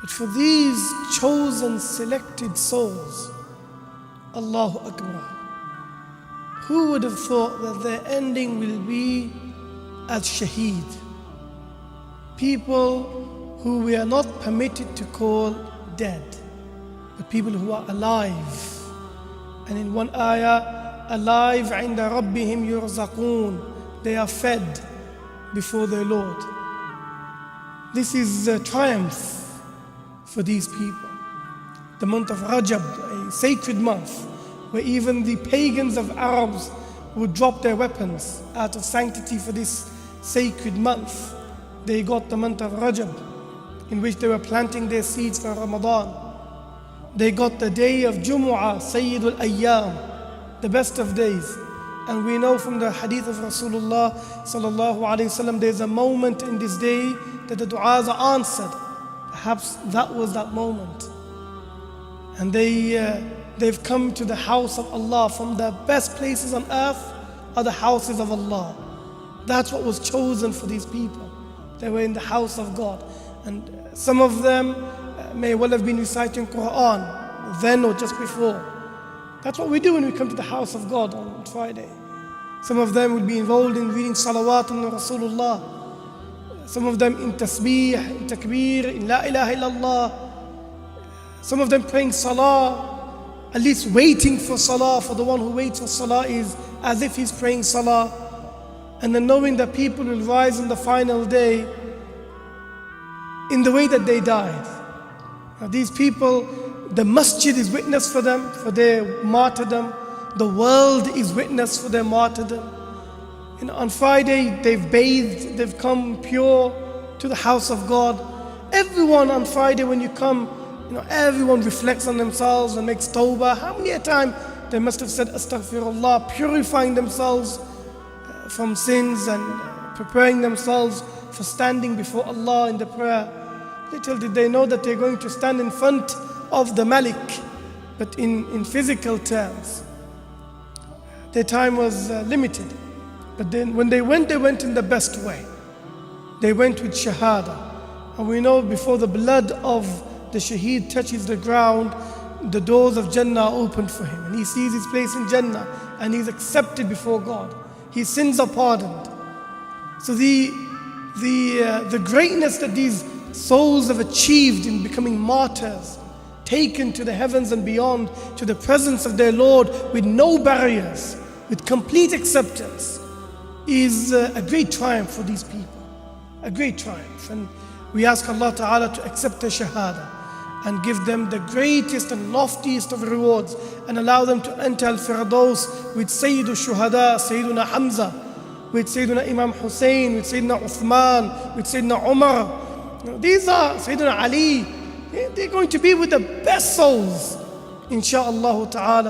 But for these chosen, selected souls, Allahu Akbar, who would have thought that their ending will be as shaheed? People who we are not permitted to call dead, but people who are alive. And in one ayah, alive عند ربهم يرزقون, they are fed before their Lord. This is a triumph for these people. The month of Rajab, a sacred month, where even the pagans of Arabs would drop their weapons out of sanctity for this sacred month. They got the month of Rajab, in which they were planting their seeds for Ramadan. They got the day of Jumu'ah, Sayyidul Ayyam, the best of days. And we know from the hadith of Rasulullah sallallahu alayhi wasallam, there's a moment in this day that the du'as are answered. Perhaps that was that moment. And they've come to the house of Allah. From the best places on earth are the houses of Allah. That's what was chosen for these people. They were in the house of God. And some of them may well have been reciting Quran then or just before. That's what we do when we come to the house of God on Friday. Some of them will be involved in reading salawat on Rasulullah. Some of them in tasbih, in takbir, in la ilaha illallah. Some of them praying salah, at least waiting for salah. For the one who waits for salah is as if he's praying salah. And then knowing that people will rise on the final day in the way that they died. Now these people, the masjid is witness for them, for their martyrdom. The world is witness for their martyrdom. On Friday, they've bathed, they've come pure to the house of God. Everyone on Friday, when you come, everyone reflects on themselves and makes tawbah. How many a time they must have said astaghfirullah, purifying themselves from sins and preparing themselves for standing before Allah in the prayer. Little did they know that they're going to stand in front of the Malik, but in physical terms. Their time was limited. But then when they went in the best way. They went with shahada. And we know before the blood of the shaheed touches the ground, the doors of Jannah are opened for him. And he sees his place in Jannah and he's accepted before God. His sins are pardoned. So the greatness that these souls have achieved in becoming martyrs, taken to the heavens and beyond, to the presence of their Lord with no barriers, with complete acceptance, is a great triumph for these people. A great triumph. And we ask Allah Ta'ala to accept their shahada and give them the greatest and loftiest of rewards and allow them to enter Al-Firdaus with Sayyidul Shuhada, Sayyiduna Hamza, with Sayyiduna Imam Hussein, with Sayyidina Uthman, with Sayyidina Umar. These are Sayyidina Ali. They're going to be with the best souls, insha'Allah Ta'ala.